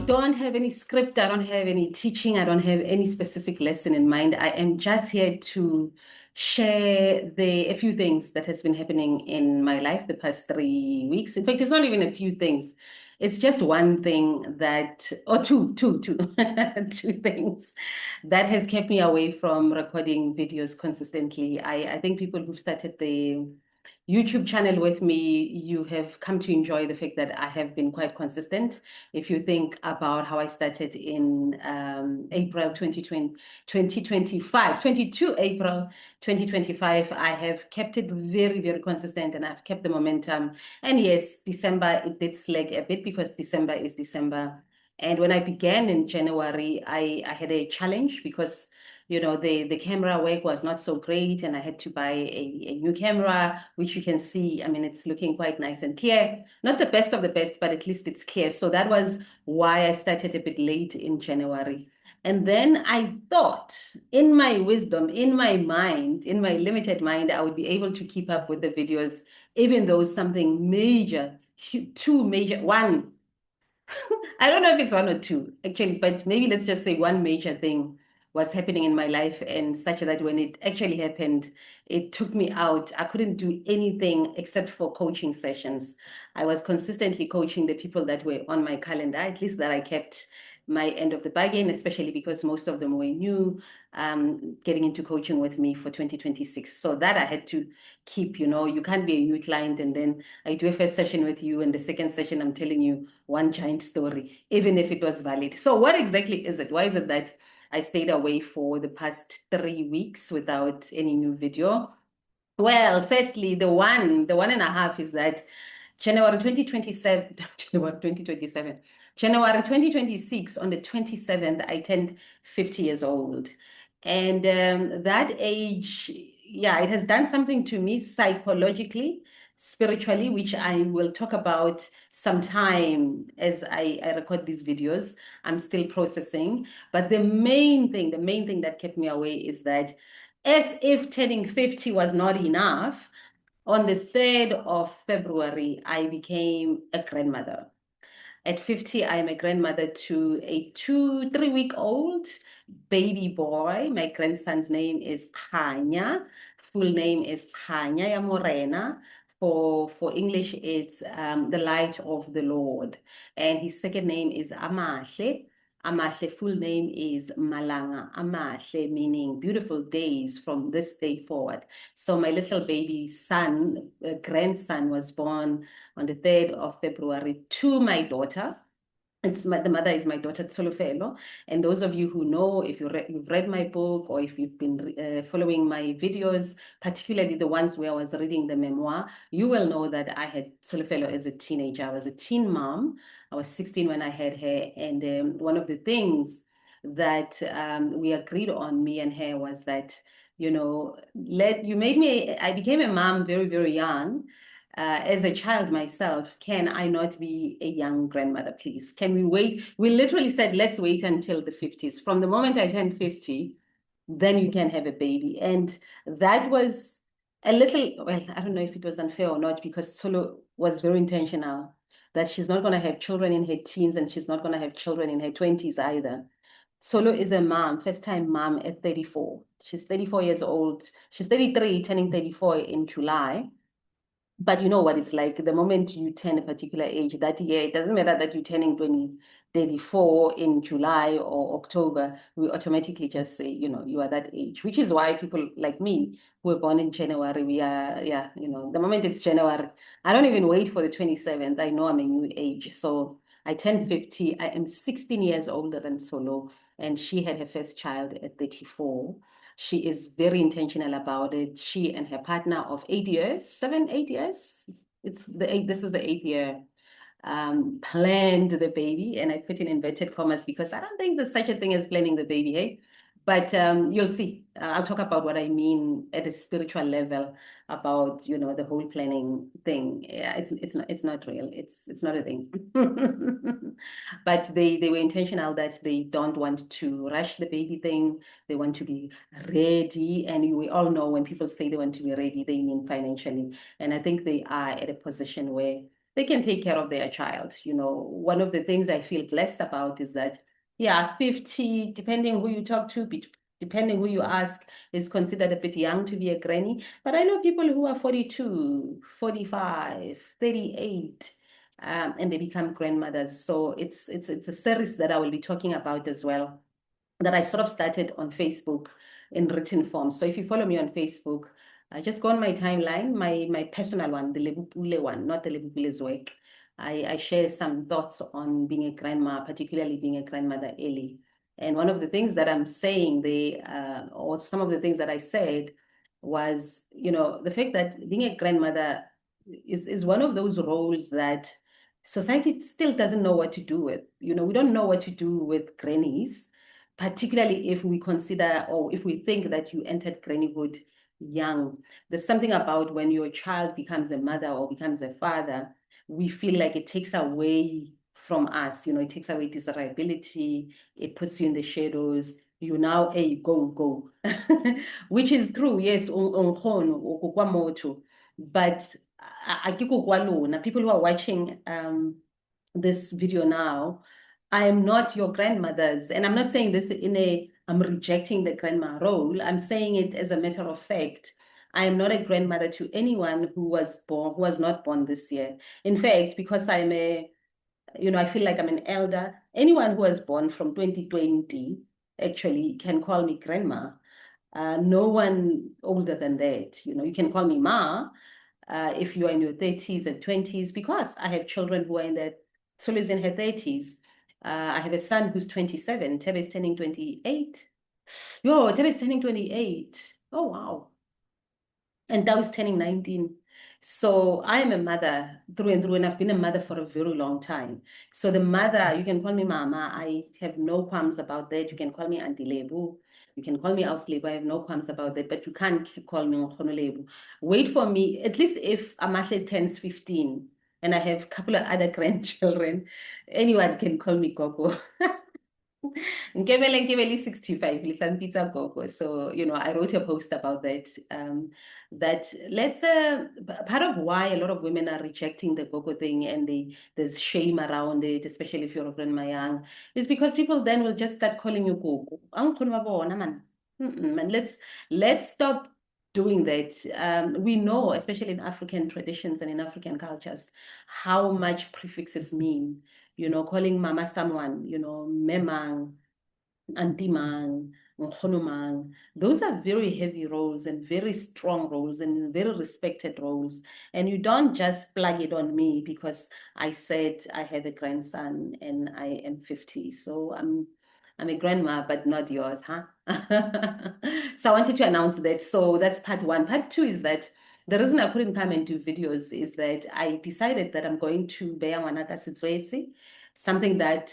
don't have any script. I don't have any teaching. I don't have any specific lesson in mind. I am just here to share a few things that has been happening in my life the past 3 weeks. In fact, it's not even a few things. It's just one thing that, or two, two things that has kept me away from recording videos consistently. I think people who've started the YouTube channel with me, you have come to enjoy the fact that I have been quite consistent. If you think about how I started in April 2020, 2025, 22 April 2025, I have kept it very, very consistent and I've kept the momentum. And yes, December, it did slag a bit because December is December. And when I began in January, I had a challenge because the camera work was not so great and I had to buy a new camera, which you can see. I mean, it's looking quite nice and clear. Not the best of the best, but at least it's clear. So that was why I started a bit late in January. And then I thought, in my wisdom, in my mind, in my limited mind, I would be able to keep up with the videos, even though something major, two major, one, I don't know if it's one or two, actually, but maybe let's just say one major thing was happening in my life, and such that when it actually happened, it took me out. I couldn't do anything except for coaching sessions. I was consistently coaching the people that were on my calendar, at least that I kept my end of the bargain, especially because most of them were new, getting into coaching with me for 2026. So that I had to keep, you can't be a new client and then I do a first session with you and the second session I'm telling you one giant story, even if it was valid. So what exactly is it? Why is it that I stayed away for the past 3 weeks without any new video? Well, firstly, the 1.5 is that January 2027, January 2027, January 2026, on the 27th, I turned 50 years old. And that age, yeah, it has done something to me psychologically, spiritually, which I will talk about sometime as I record these videos. I'm still processing. But the main thing that kept me away is that as if turning 50 was not enough, on the 3rd of February, I became a grandmother. At 50, I'm a grandmother to a 3-week-old baby boy. My grandson's name is Tanya. Full name is Tanya ya Morena. For English, it's the light of the Lord. And his second name is Amahle. Amahle, full name is Malanga Amahle, meaning beautiful days from this day forward. So my little baby son, grandson, was born on the 3rd of February to my daughter. The mother is my daughter Tsolofelo. And those of you who know, if you've read my book or if you've been following my videos, particularly the ones where I was reading the memoir, you will know that I had Tsolofelo as a teenager. I was a teen mom. I was 16 when I had her. And one of the things that we agreed on, me and her, was that, I became a mom very, very young. As a child myself, can I not be a young grandmother, please? Can we wait? We literally said, let's wait until the 50s. From the moment I turned 50, then you can have a baby. And that was a little, well, I don't know if it was unfair or not, because Solo was very intentional that she's not going to have children in her teens and she's not going to have children in her 20s either. Solo is a mom, first time mom at 34. She's 34 years old. She's 33, turning 34 in July. But you know what it's like. The moment you turn a particular age that year, it doesn't matter that you're turning 34 in July or October, we automatically just say, you are that age, which is why people like me who were born in January, we are, yeah, the moment it's January, I don't even wait for the 27th. I know I'm a new age. So I turned 50. I am 16 years older than Solo, and she had her first child at 34. She is very intentional about it. She and her partner of 8 years, 7, 8 years. This is the 8th year, planned the baby, and I put in inverted commas because I don't think there's such a thing as planning the baby, hey? But you'll see. I'll talk about what I mean at a spiritual level about, the whole planning thing. Yeah, it's not real. It's not a thing. But they were intentional that they don't want to rush the baby thing. They want to be ready. And we all know when people say they want to be ready, they mean financially. And I think they are at a position where they can take care of their child. One of the things I feel blessed about is that, yeah, 50, depending who you talk to, depending who you ask, is considered a bit young to be a granny. But I know people who are 42, 45, 38, and they become grandmothers. So it's a series that I will be talking about as well, that I sort of started on Facebook in written form. So if you follow me on Facebook, just go on my timeline, my personal one, the Lebupule one, not the Lebupule's work. I share some thoughts on being a grandma, particularly being a grandmother early. And one of the things that I'm saying, or some of the things that I said was, the fact that being a grandmother is one of those roles that society still doesn't know what to do with. We don't know what to do with grannies, particularly if we consider or if we think that you entered grannyhood young. There's something about when your child becomes a mother or becomes a father, we feel like it takes away from us. It takes away desirability, it puts you in the shadows. You now a go, which is true, yes, but people who are watching this video now, I am not your grandmothers. And I'm not saying this I'm rejecting the grandma role. I'm saying it as a matter of fact. I am not a grandmother to anyone who was not born this year. In fact, because I feel like I'm an elder. Anyone who was born from 2020 actually can call me grandma. No one older than that. You can call me ma, if you are in your 30s and 20s, because I have children who are in their, Suli's in her 30s. I have a son who's 27. Tebe is turning 28. Yo, Tebe is turning 28. Oh, wow. And Dow is turning 19. So I am a mother through and through, and I've been a mother for a very long time. So the mother, you can call me Mama. I have no qualms about that. You can call me Auntie Lebu. You can call me Auslebu. I have no qualms about that, but you can't call me Lebu. Wait for me, at least if Amashe turns 15 and I have a couple of other grandchildren, anyone can call me Gogo. Nkebele 65, Litlan Pizza Gogo. So, I wrote a post about that. That part of why a lot of women are rejecting the Gogo thing and there's shame around it, especially if you're a grandma young, is because people then will just start calling you Gogo. Ang khona ba bona, man. Man, let's stop doing that. We know, especially in African traditions and in African cultures, how much prefixes mean. Calling mama someone, memang, auntie mang, nkgono mang. Those are very heavy roles and very strong roles and very respected roles. And you don't just plug it on me because I said I have a grandson and I am 50. So I'm a grandma, but not yours, huh? So I wanted to announce that. So that's part one. Part two is that the reason I couldn't come and do videos is that I decided that I'm going to bear Wanaka Sitswetsi, something that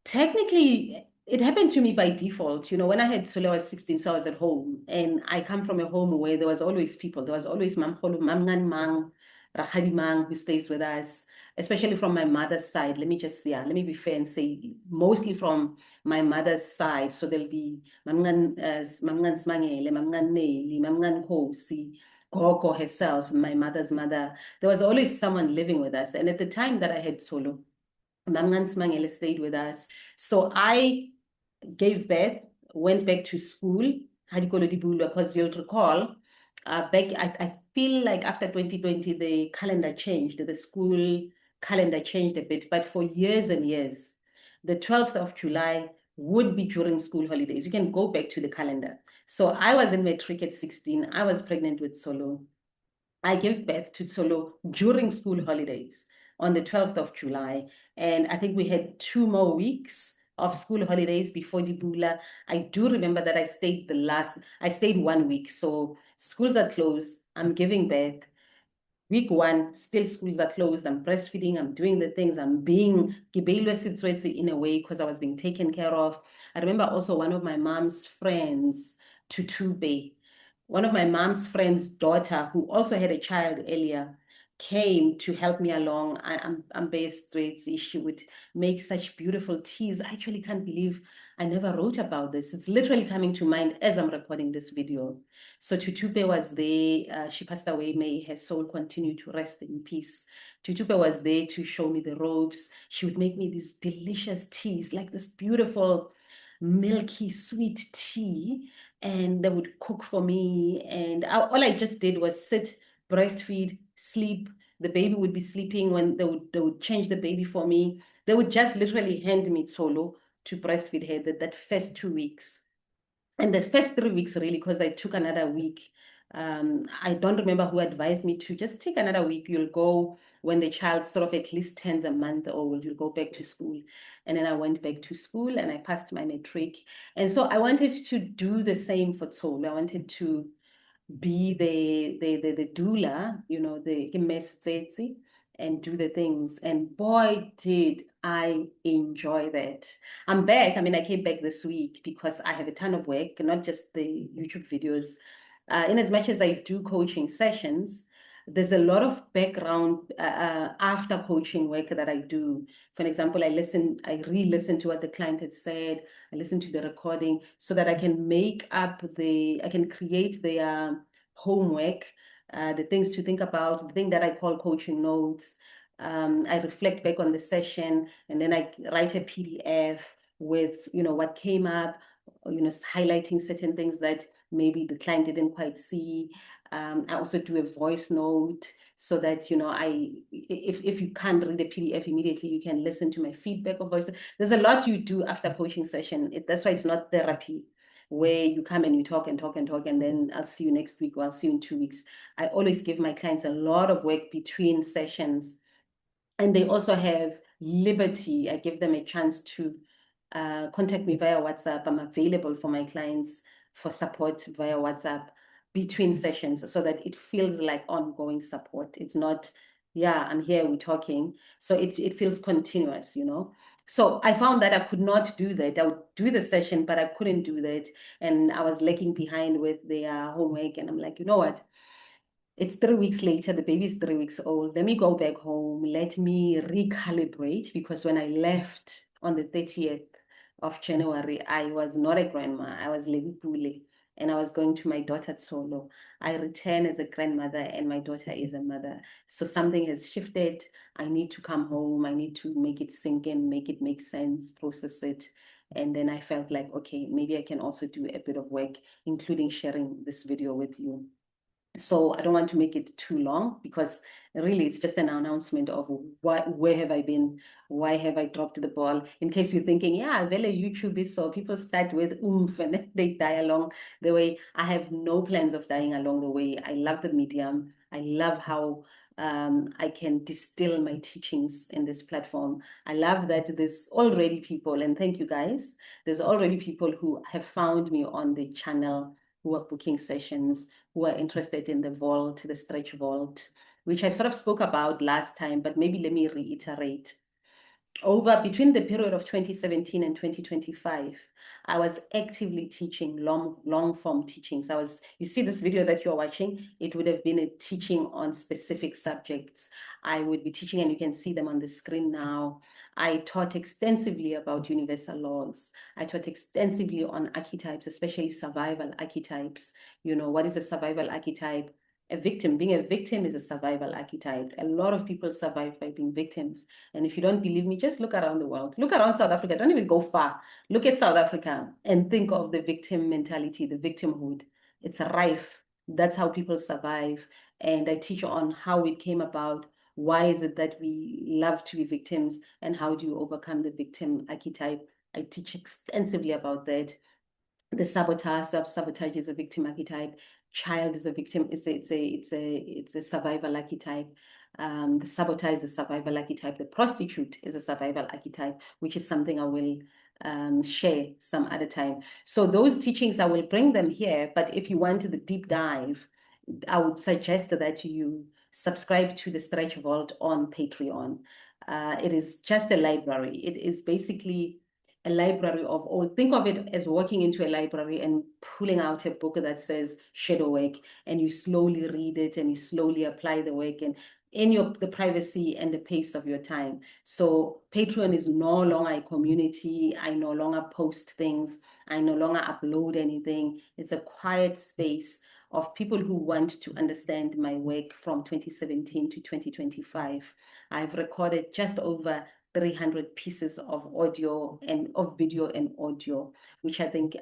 technically it happened to me by default. When I had Sule, I was 16, so I was at home. And I come from a home where there was always people. There was always Mamngan Mang, Rahadi Mang, who stays with us, especially from my mother's side. Let me be fair and say mostly from my mother's side. So there'll be Mamngan Smangele, Mamngan Neli, Mamngan Kosi, Gogo herself, my mother's mother. There was always someone living with us. And at the time that I had Solo, Mamngan Smangele stayed with us. So I gave birth, went back to school, Hadikolo Dibulu, because you'll recall, I feel like after 2020, the calendar changed, the school calendar changed a bit, but for years and years, the 12th of July would be during school holidays. You can go back to the calendar. So I was in matric at 16. I was pregnant with Solo. I gave birth to Solo during school holidays on the 12th of July. And I think we had 2 more weeks of school holidays before Dibula. I do remember that I stayed 1 week. So schools are closed. I'm giving birth. Week one, still schools are closed. I'm breastfeeding. I'm doing the things. I'm being in a way because I was being taken care of. I remember also one of my mom's friends, Tutube, one of my mom's friend's daughter, who also had a child earlier, came to help me along. I'm based with, she would make such beautiful teas. I actually can't believe I never wrote about this. It's literally coming to mind as I'm recording this video. So Tutupe was there. She passed away. May her soul continue to rest in peace. Tutupe was there to show me the ropes. She would make me these delicious teas, like this beautiful milky sweet tea, and they would cook for me. And all I just did was sit, breastfeed, sleep. The baby would be sleeping when they would change the baby for me. They would just literally hand me solo to breastfeed her that first 2 weeks. And the first 3 weeks, really, because I took another week. I don't remember who advised me to just take another week. You'll go when the child sort of at least turns a month old, you'll go back to school. And then I went back to school and I passed my matric. And so I wanted to do the same for Tolu. I wanted to be the doula, the message and do the things. And boy, did I enjoy that. I'm back. I mean, I came back this week because I have a ton of work, not just the YouTube videos. In as much as I do coaching sessions, there's a lot of background after coaching work that I do. For example, I re-listen to what the client had said. I listen to the recording so that I can I can create their homework, the things to think about, the thing that I call coaching notes. I reflect back on the session and then I write a PDF with, what came up, highlighting certain things that maybe the client didn't quite see. I also do a voice note so that, if you can't read the PDF immediately, you can listen to my feedback or voice. There's a lot you do after coaching session. That's why it's not therapy where you come and you talk and talk and talk, and then I'll see you next week or I'll see you in 2 weeks. I always give my clients a lot of work between sessions, and they also have liberty. I give them a chance to contact me via WhatsApp. I'm available for my clients for support via WhatsApp between sessions so that it feels like ongoing support. It's not, yeah, I'm here, we're talking. So it feels continuous. So I found that I could not do that. I would do the session, but I couldn't do that. And I was lagging behind with their homework. And I'm like, you know what? It's 3 weeks later, the baby's 3 weeks old. Let me go back home. Let me recalibrate because when I left on the 30th of January, I was not a grandma. I was Lady Pule and I was going to my daughter solo. I return as a grandmother and my daughter is a mother. So something has shifted. I need to come home. I need to make it sink in, make it make sense, process it. And then I felt like, okay, maybe I can also do a bit of work, including sharing this video with you. So I don't want to make it too long because really it's just an announcement of where have I been? Why have I dropped the ball? In case you're thinking, yeah, Vele YouTube is so people start with oomph and then they die along the way. I have no plans of dying along the way. I love the medium. I love how I can distill my teachings in this platform. I love that there's already people, and thank you guys, there's already people who have found me on the channel who are booking sessions, who are interested in the vault, the stretch vault, which I sort of spoke about last time, but maybe let me reiterate. Between the period of 2017 and 2025, I was actively teaching long form teachings. You see this video that you're watching, it would have been a teaching on specific subjects. I would be teaching, and you can see them on the screen now. I taught extensively about universal laws. I taught extensively on archetypes, especially survival archetypes. What is a survival archetype? Being a victim is a survival archetype. A lot of people survive by being victims. And if you don't believe me, just look around the world. Look around South Africa. Don't even go far. Look at South Africa and think of the victim mentality, the victimhood. It's rife. That's how people survive. And I teach on how it came about. Why is it that we love to be victims? And how do you overcome the victim archetype? I teach extensively about that. The sabotage, self-sabotage is a victim archetype. Child is a victim. It's a survival archetype. The sabotage is a survival archetype. The prostitute is a survival archetype, which is something I will share some other time. So those teachings, I will bring them here. But if you want the deep dive, I would suggest that you subscribe to the Stretch Vault on Patreon. It is just a library. It is basically a library of all. Think of it as walking into a library and pulling out a book that says shadow work, and you slowly read it and you slowly apply the work. And in the privacy and the pace of your time. So Patreon is no longer a community. I no longer post things. I no longer upload anything. It's a quiet space of people who want to understand my work from 2017 to 2025. I've recorded just over 300 pieces of audio and of video and audio, which I think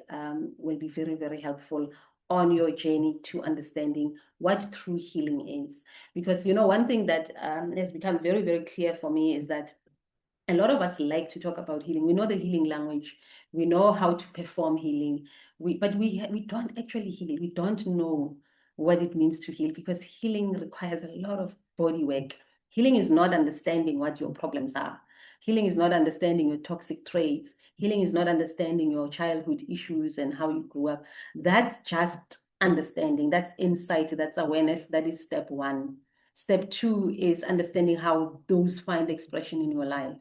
will be very, very helpful on your journey to understanding what true healing is. Because, one thing that has become very, very clear for me is that a lot of us like to talk about healing. We know the healing language. We know how to perform healing. But we don't actually heal it. We don't know what it means to heal, because healing requires a lot of body work. Healing is not understanding what your problems are. Healing is not understanding your toxic traits. Healing is not understanding your childhood issues and how you grew up. That's just understanding. That's insight. That's awareness. That is step one. Step two is understanding how those find expression in your life.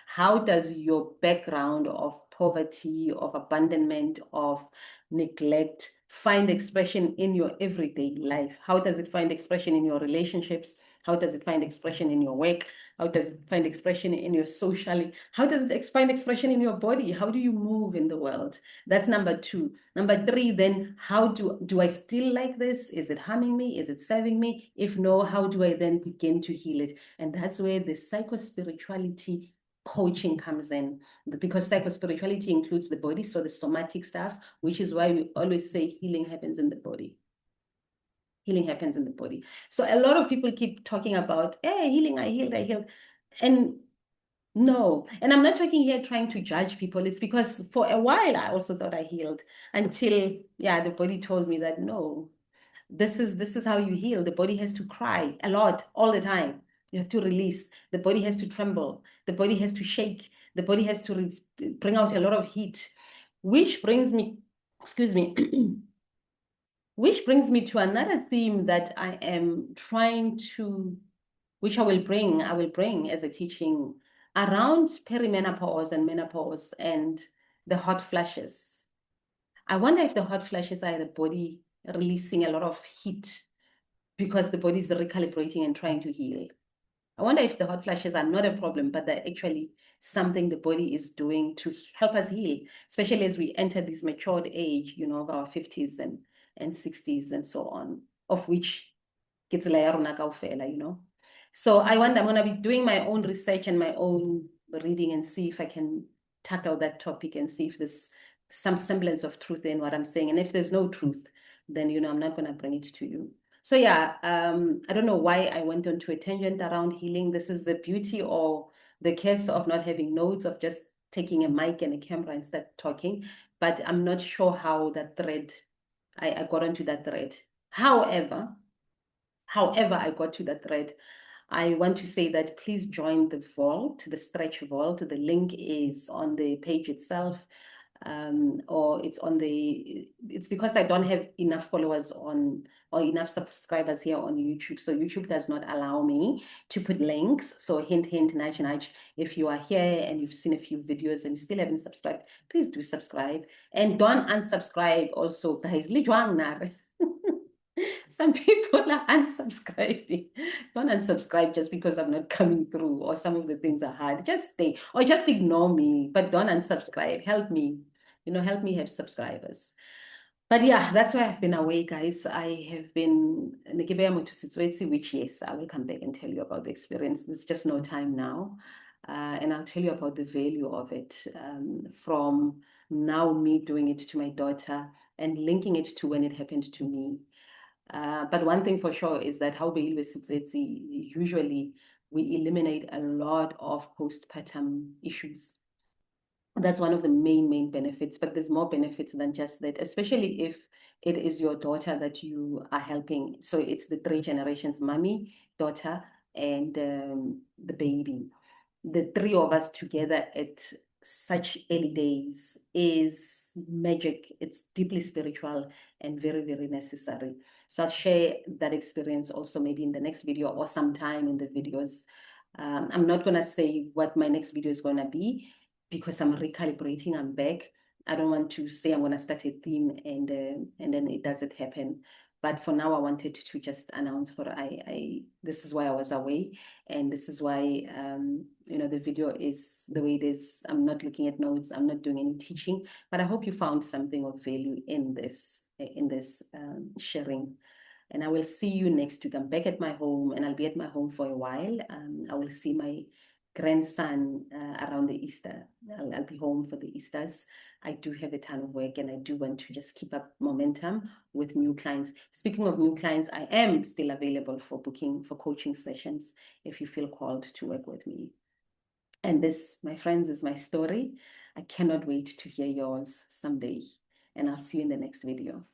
How does your background of poverty, of abandonment, of neglect find expression in your everyday life? How does it find expression in your relationships? How does it find expression in your work? How does it find expression in your socially? How does it find expression in your body? How do you move in the world? That's number two. Number three, then, how do I still like this? Is it harming me? Is it serving me? If no, how do I then begin to heal it? And that's where the psychospirituality coaching comes in, because psychospirituality includes the body, so the somatic stuff, which is why we always say healing happens in the body. Healing happens in the body. So a lot of people keep talking about, hey, healing, I healed. And no, and I'm not talking here trying to judge people. It's because for a while I also thought I healed until, yeah, the body told me that no, this is how you heal. The body has to cry a lot all the time. You have to release. The body has to tremble. The body has to shake. The body has to bring out a lot of heat, which brings me, excuse me, which brings me to another theme that I am trying to, which I will bring as a teaching around perimenopause and menopause and the hot flashes. I wonder if the hot flashes are the body releasing a lot of heat because the body is recalibrating and trying to heal. I wonder if the hot flashes are not a problem, but they're actually something the body is doing to help us heal, especially as we enter this matured age, of our 50s and 60s and so on, of which ke tsela ya rona kaofela. So I wonder, I'm going to be doing my own research and my own reading and see if I can tackle that topic and see if there's some semblance of truth in what I'm saying. And if there's no truth, then, I'm not going to bring it to you. So yeah, I don't know why I went on to a tangent around healing. This is the beauty or the curse of not having notes, of just taking a mic and a camera and start talking. But I'm not sure how that thread, I got onto that thread. However, I got to that thread. I want to say that please join the vault, the stretch vault. The link is on the page itself, or it's because I don't have enough followers or enough subscribers here on YouTube. So YouTube does not allow me to put links. So hint, hint, nudge, nudge. If you are here and you've seen a few videos and you still haven't subscribed, please do subscribe. And don't unsubscribe also, guys. Some people are unsubscribing. Don't unsubscribe just because I'm not coming through or some of the things are hard. Just stay or just ignore me, but don't unsubscribe. Help me, help me have subscribers. But yeah, that's why I've been away, guys. I have been which, yes, I will come back and tell you about the experience. There's just no time now. And I'll tell you about the value of it, from now me doing it to my daughter and linking it to when it happened to me. But one thing for sure is that how usually we eliminate a lot of postpartum issues. That's one of the main benefits, but there's more benefits than just that, especially if it is your daughter that you are helping. So it's the three generations, mommy, daughter, and the baby. The three of us together at such early days is magic. It's deeply spiritual and very, very necessary. So I'll share that experience also maybe in the next video or sometime in the videos. I'm not going to say what my next video is going to be because I'm recalibrating, I'm back. I don't want to say I'm going to start a theme and then it doesn't happen. But for now, I wanted to just announce for this is why I was away, and this is why the video is the way it is. I'm not looking at notes. I'm not doing any teaching, but I hope you found something of value in this sharing. And I will see you next week. I'm back at my home, and I'll be at my home for a while. I will see my grandson around the Easter. I'll be home for the Easters. I do have a ton of work, and I do want to just keep up momentum with new clients. Speaking of new clients, I am still available for booking for coaching sessions if you feel called to work with me. And this, my friends, is my story. I cannot wait to hear yours someday. And I'll see you in the next video.